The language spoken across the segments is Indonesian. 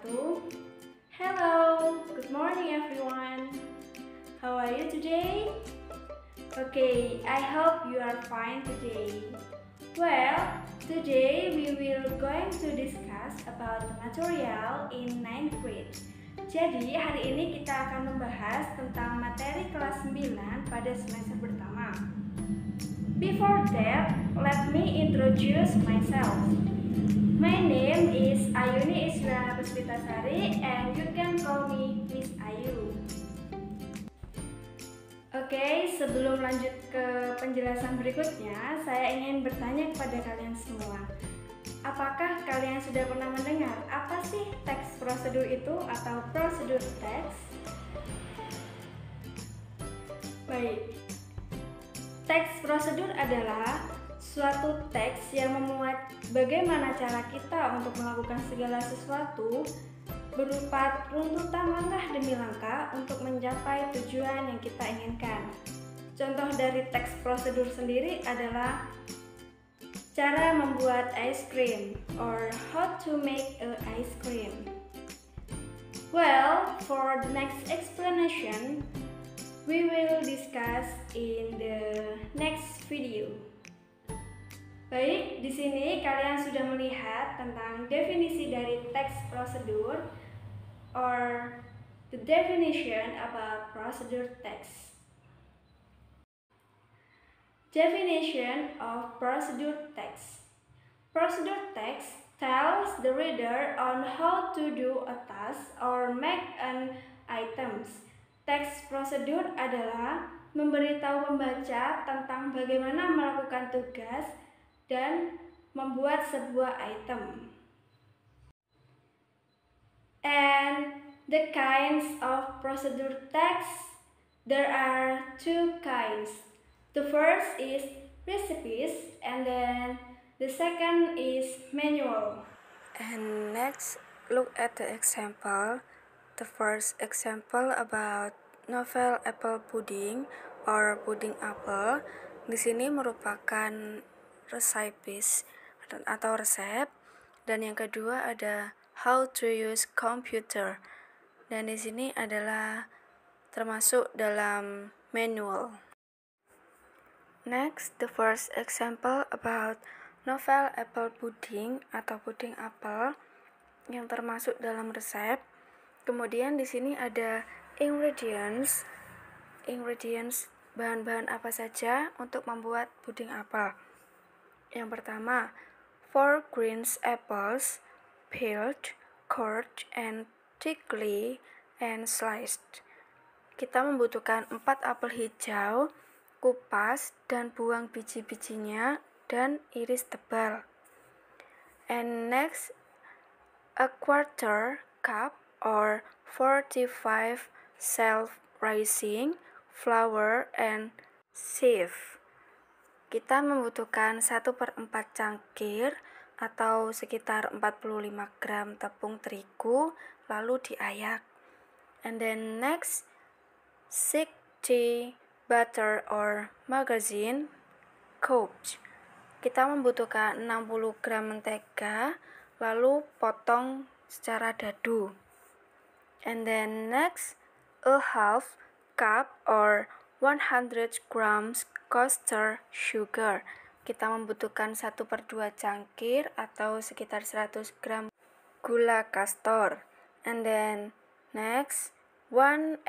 wabarakatuh. Hello, good morning everyone. How are you today? Okay, I hope you are fine today. Well, today we will going to discuss about the material in 9th grade. Jadi, hari ini kita akan membahas tentang materi kelas 9 pada semester pertama. Before that, let me introduce myself. My name is Ayuni Isriana Puspitasari and you can call me Miss Ayu. Oke, sebelum lanjut ke penjelasan berikutnya, saya ingin bertanya kepada kalian semua. Apakah kalian sudah pernah mendengar apa sih teks prosedur itu atau prosedur teks? Baik, teks prosedur adalah suatu teks yang memuat bagaimana cara kita untuk melakukan segala sesuatu berupa runtutan langkah demi langkah untuk mencapai tujuan yang kita inginkan. Contoh dari teks prosedur sendiri adalah cara membuat ice cream or how to make a ice cream. Well, for the next explanation, we will discuss in the next video. Baik, di sini kalian sudah melihat tentang definisi dari teks prosedur or the definition about procedure text. Definition of procedure text. Procedure text tells the reader on how to do a task or make an items. Teks prosedur adalah memberitahu pembaca tentang bagaimana melakukan tugas dan membuat sebuah item. And the kinds of procedure text, there are two kinds. The first is recipes and then the second is manual. And next, look at the example. The first example about novel apple pudding or pudding apple. Di sini merupakan recipes atau resep, dan yang kedua ada how to use computer, dan di sini adalah termasuk dalam manual. Next, the first example about novel apple pudding atau puding apel yang termasuk dalam resep. Kemudian di sini ada ingredients bahan-bahan apa saja untuk membuat puding apel. Yang pertama, 4 green apples, peeled, cored, and thickly and sliced. Kita membutuhkan 4 apel hijau, kupas dan buang biji-bijinya dan iris tebal. And next, a quarter cup or 45 self-rising flour and sieve. Kita membutuhkan 1/4 cangkir atau sekitar 45 gram tepung terigu, lalu diayak. And then next, 60 butter or margarine cubes. Kita membutuhkan 60 gram mentega, lalu potong secara dadu. And then next, a half cup or 100 grams caster sugar. Kita membutuhkan 1/2 cangkir atau sekitar 100 gram gula kastor. And then next, 1¼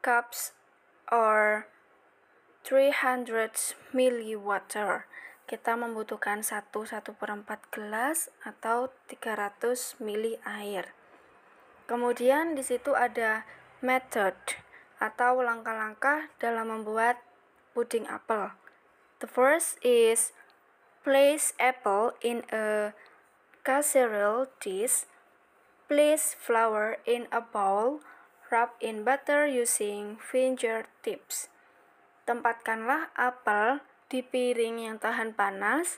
cups or 300 ml water. Kita membutuhkan 1/4 gelas atau 300 ml air. Kemudian di situ ada method atau langkah-langkah dalam membuat puding apel. The first is place apple in a casserole dish. Place flour in a bowl. Rub in butter using fingertips. Tempatkanlah apel di piring yang tahan panas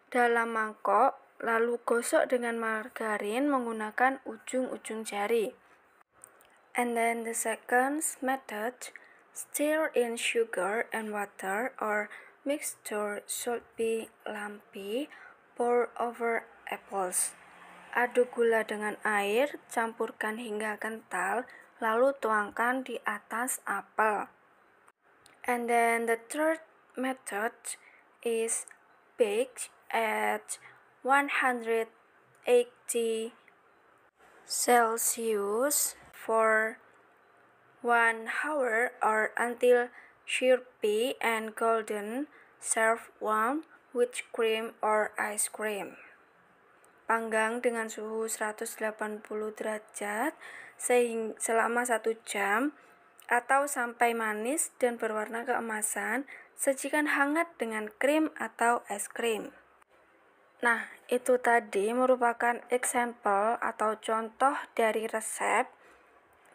dalam mangkok, lalu gosok dengan margarin menggunakan ujung-ujung jari. And then the second method, stir in sugar and water or mixture should be lumpy, pour over apples. Aduk gula dengan air, campurkan hingga kental, lalu tuangkan di atas apel. And then the third method is bake at 180 Celsius for 1 hour or until syrupy and golden. Serve warm with cream or ice cream. Panggang dengan suhu 180 derajat selama 1 jam atau sampai manis dan berwarna keemasan. Sajikan hangat dengan krim atau es krim. Nah, itu tadi merupakan example atau contoh dari resep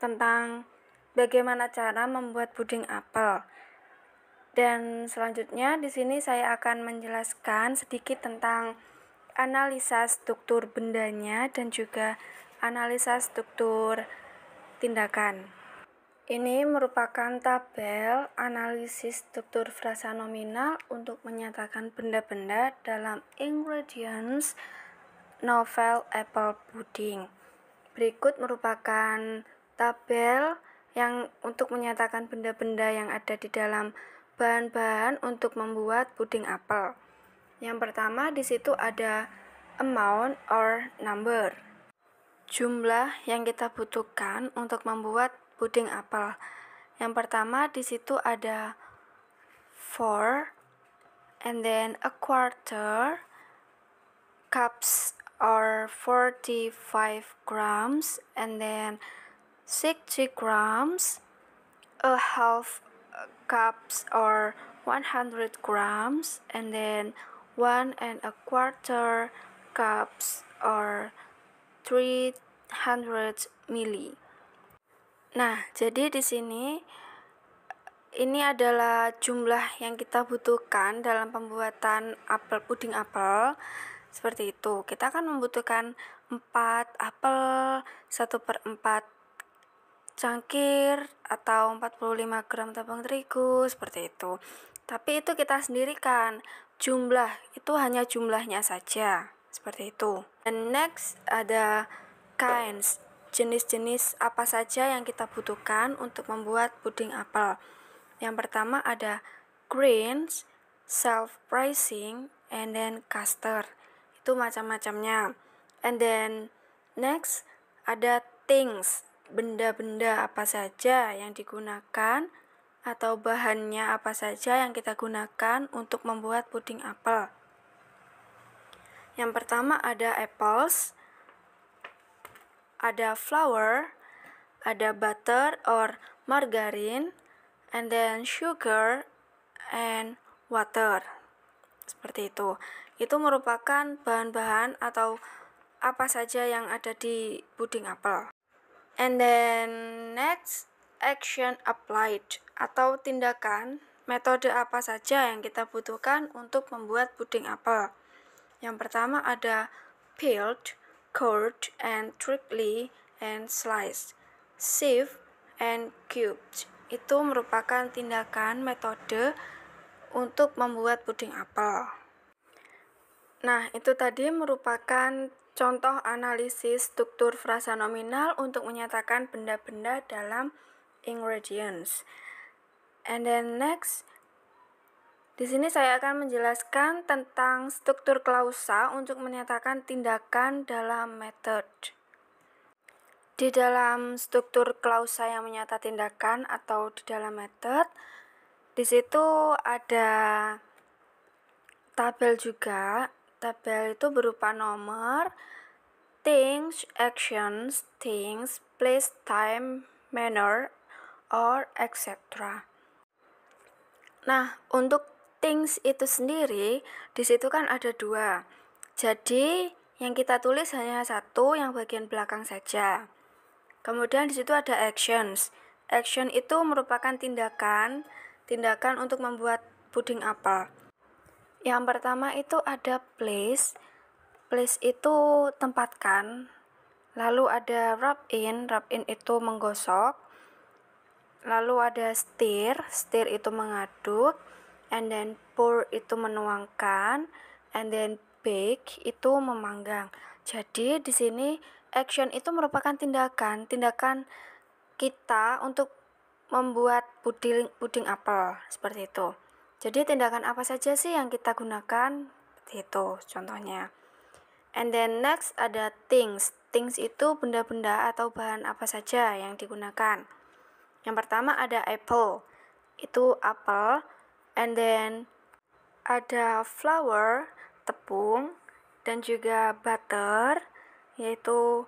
tentang bagaimana cara membuat puding apel. Dan selanjutnya di sini saya akan menjelaskan sedikit tentang analisa struktur bendanya dan juga analisa struktur tindakan. Ini merupakan tabel analisis struktur frasa nominal untuk menyatakan benda-benda dalam ingredients novel apple pudding. Berikut merupakan tabel yang untuk menyatakan benda-benda yang ada di dalam bahan-bahan untuk membuat puding apel. Yang pertama di situ ada amount or number. Jumlah yang kita butuhkan untuk membuat puding apel. Yang pertama di situ ada 4 and then a quarter cups or 45 grams and then 60 grams, a half cups or 100 grams and then 1 and a quarter cups or 300 ml. Nah, jadi di sini ini adalah jumlah yang kita butuhkan dalam pembuatan puding apel. Seperti itu. Kita akan membutuhkan 4 apel, 1/4 cangkir atau 45 gram tepung terigu, seperti itu. Tapi itu kita sendirikan. Jumlah itu hanya jumlahnya saja, seperti itu. And next ada kinds, jenis-jenis apa saja yang kita butuhkan untuk membuat puding apel. Yang pertama ada grains, self-rising, and then custard. Itu macam-macamnya. And then next ada things, benda-benda apa saja yang digunakan atau bahannya apa saja yang kita gunakan untuk membuat puding apel. Yang pertama ada apples, ada flour, ada butter or margarine, and then sugar and water. Seperti itu. Itu merupakan bahan-bahan atau apa saja yang ada di puding apel. And then next, action applied atau tindakan, metode apa saja yang kita butuhkan untuk membuat puding apel. Yang pertama ada peeled, cored, and thickly and sliced, sieved, and cubed. Itu merupakan tindakan metode untuk membuat puding apel. Nah, itu tadi merupakan contoh analisis struktur frasa nominal untuk menyatakan benda-benda dalam ingredients. And then next, di sini saya akan menjelaskan tentang struktur klausa untuk menyatakan tindakan dalam method. Di dalam struktur klausa yang menyata tindakan atau di dalam method, di situ ada tabel juga. Tabel itu berupa nomor, things, actions, things, place, time, manner, or etc. Nah, untuk things itu sendiri, di situ kan ada 2. Jadi, yang kita tulis hanya 1 yang bagian belakang saja. Kemudian di situ ada actions. Action itu merupakan tindakan untuk membuat puding apel. Yang pertama itu ada place. Place itu tempatkan. Lalu ada rub in itu menggosok. Lalu ada stir itu mengaduk. And then pour itu menuangkan. And then bake itu memanggang. Jadi di sini action itu merupakan tindakan kita untuk membuat puding apel seperti itu. Jadi tindakan apa saja sih yang kita gunakan? Seperti itu contohnya. And then next ada things. Things itu benda-benda atau bahan apa saja yang digunakan. Yang pertama ada apple. Itu apel. And then ada flour, tepung, dan juga butter, yaitu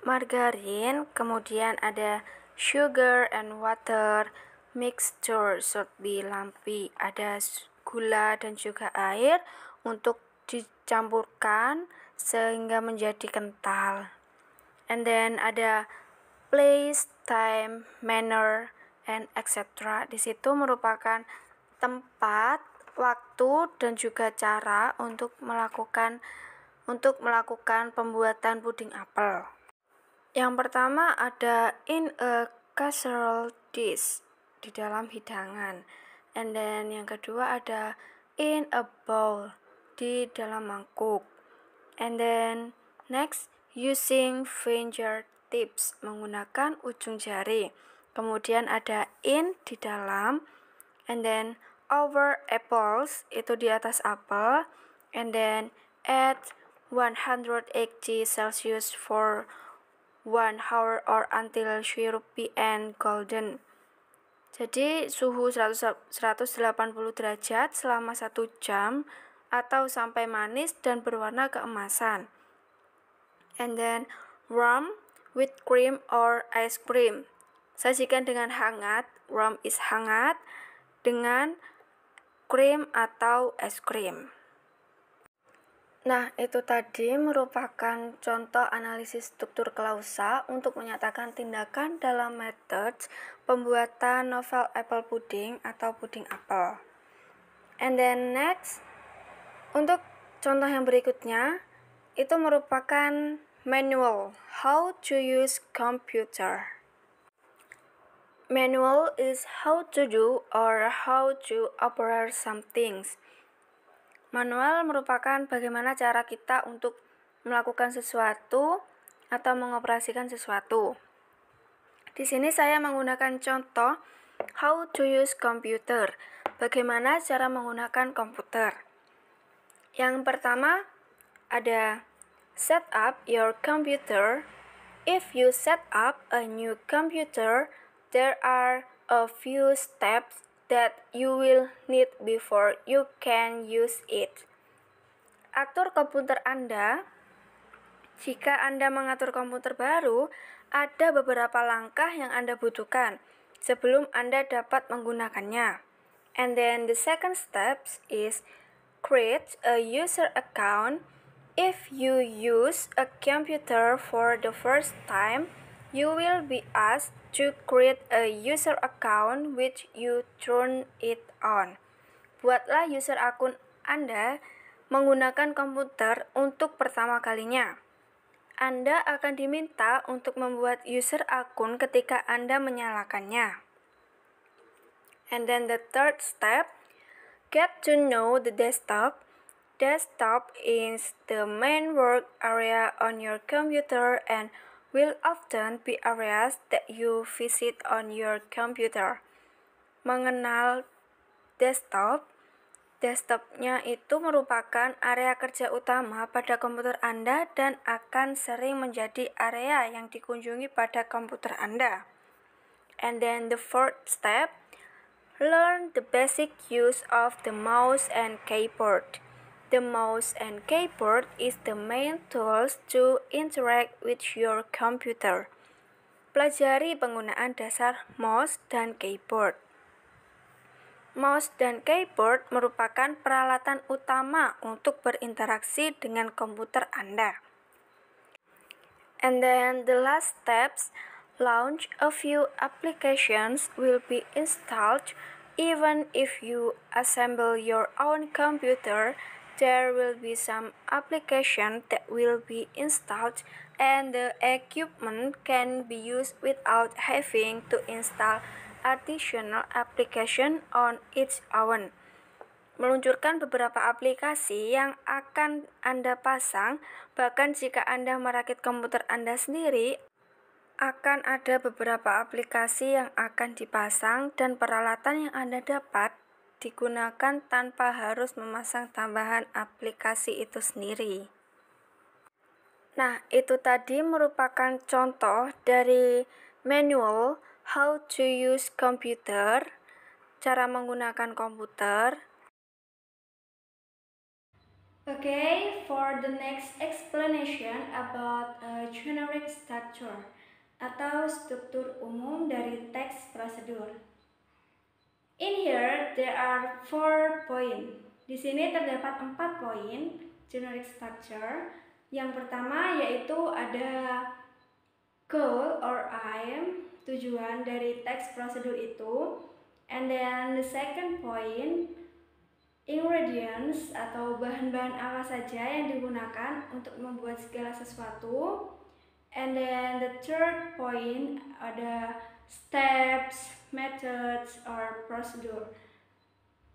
margarin. Kemudian ada sugar and water mixture should be lumpy. Ada gula dan juga air untuk dicampurkan sehingga menjadi kental. And then ada place, time, manner, and etc. Di situ merupakan tempat, waktu, dan juga cara untuk melakukan pembuatan puding apel. Yang pertama ada in a casserole dish, di dalam hidangan. And then yang kedua ada in a bowl, di dalam mangkuk. And then next using finger tips, menggunakan ujung jari. Kemudian ada in, di dalam. And then over apples, itu di atas apel. And then at 180 Celsius for 1 hour or until syrupy and golden. Jadi suhu 180 derajat selama 1 jam atau sampai manis dan berwarna keemasan. And then warm with cream or ice cream. Sajikan dengan hangat, warm is hangat, dengan krim atau es krim. Nah, itu tadi merupakan contoh analisis struktur klausa untuk menyatakan tindakan dalam metode pembuatan novel apple pudding atau puding apel. And then next, untuk contoh yang berikutnya, itu merupakan manual, how to use computer. Manual is how to do or how to operate some things. Manual merupakan bagaimana cara kita untuk melakukan sesuatu atau mengoperasikan sesuatu. Di sini saya menggunakan contoh how to use computer. Bagaimana cara menggunakan komputer. Yang pertama ada set up your computer. If you set up a new computer, there are a few steps that you will need before you can use it. Atur komputer Anda. Jika Anda mengatur komputer baru, ada beberapa langkah yang Anda butuhkan sebelum Anda dapat menggunakannya. And then the second step is create a user account. If you use a computer for the first time, you will be asked to create a user account which you turn it on. Buatlah user akun Anda menggunakan komputer untuk pertama kalinya. Anda akan diminta untuk membuat user akun ketika Anda menyalakannya. And then the third step, get to know the desktop. Desktop is the main work area on your computer and will often be areas that you visit on your computer. Mengenal desktop. Desktopnya itu merupakan area kerja utama pada komputer Anda dan akan sering menjadi area yang dikunjungi pada komputer Anda. And then the fourth step, learn the basic use of the mouse and keyboard. The mouse and keyboard is the main tools to interact with your computer. Pelajari penggunaan dasar mouse dan keyboard. Mouse dan keyboard merupakan peralatan utama untuk berinteraksi dengan komputer Anda. And then the last steps, launch a few applications will be installed. Even if you assemble your own computer, there will be some application that will be installed and the equipment can be used without having to install additional application on its own. meluncurkan beberapa aplikasi yang akan Anda pasang. Bahkan jika Anda merakit komputer Anda sendiri, akan ada beberapa aplikasi yang akan dipasang dan peralatan yang Anda dapat digunakan tanpa harus memasang tambahan aplikasi itu sendiri. Nah, itu tadi merupakan contoh dari manual how to use computer, cara menggunakan komputer. Okay, for the next explanation about a generic structure atau struktur umum dari teks prosedur. In here there are 4 points. Di sini terdapat 4 poin generic structure. Yang pertama yaitu ada goal or aim, tujuan dari teks prosedur itu. And then the second point, ingredients atau bahan-bahan apa saja yang digunakan untuk membuat segala sesuatu. And then the third point ada steps, methods, or procedure.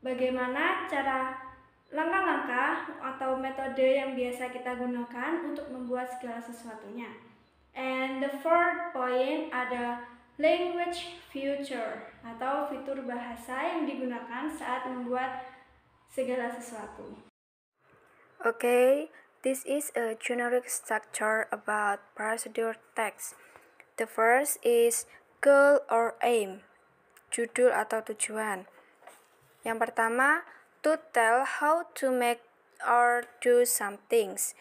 Bagaimana cara langkah-langkah atau metode yang biasa kita gunakan untuk membuat segala sesuatunya. And the fourth point ada language feature atau fitur bahasa yang digunakan saat membuat segala sesuatu. Okay, this is a generic structure about procedure text. The first is goal or aim, judul atau tujuan. Yang pertama, to tell how to make or do some things,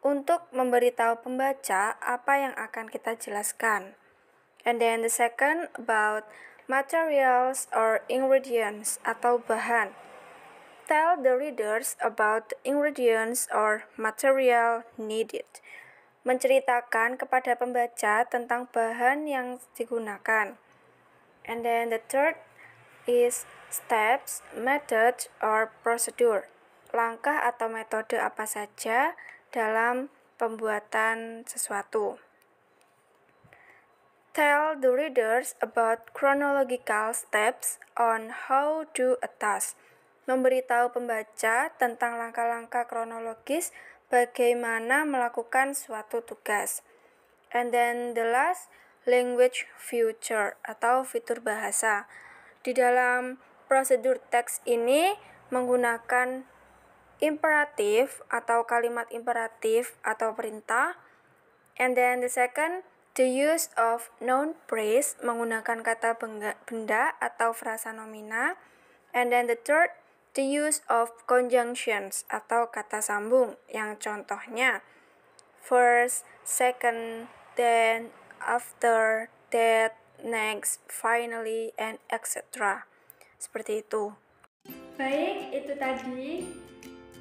untuk memberitahu pembaca apa yang akan kita jelaskan. And then the second about materials or ingredients atau bahan. Tell the readers about the ingredients or material needed. Menceritakan kepada pembaca tentang bahan yang digunakan. And then the third is steps, method, or procedure. Langkah atau metode apa saja dalam pembuatan sesuatu. Tell the readers about chronological steps on how to a task. Memberitahu pembaca tentang langkah-langkah kronologis bagaimana melakukan suatu tugas. And then the last, language feature atau fitur bahasa. Di dalam prosedur teks ini menggunakan imperatif atau kalimat imperatif atau perintah. And then the second, the use of noun phrase, menggunakan kata benda atau frasa nomina. And then the third, the use of conjunctions atau kata sambung, yang contohnya first, second, then, after, that, next, finally, and etc. Seperti itu. Baik, itu tadi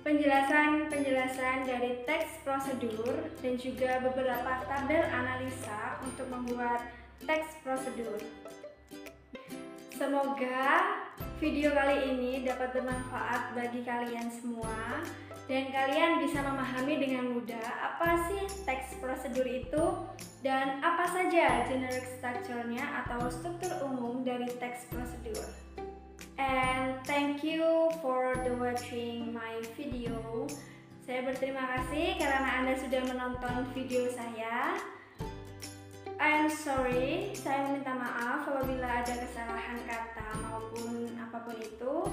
penjelasan dari teks prosedur dan juga beberapa tabel analisa untuk membuat teks prosedur. Semoga video kali ini dapat bermanfaat bagi kalian semua dan kalian bisa memahami dengan mudah apa sih teks prosedur itu dan apa saja generic structure-nya atau struktur umum dari teks prosedur. And thank you for the watching my video. Saya berterima kasih karena Anda sudah menonton video saya. I'm sorry, saya meminta maaf apabila ada kesalahan kata maupun apapun itu.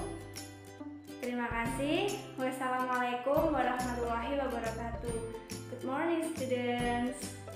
Terima kasih. Wassalamualaikum warahmatullahi wabarakatuh. Good morning, students.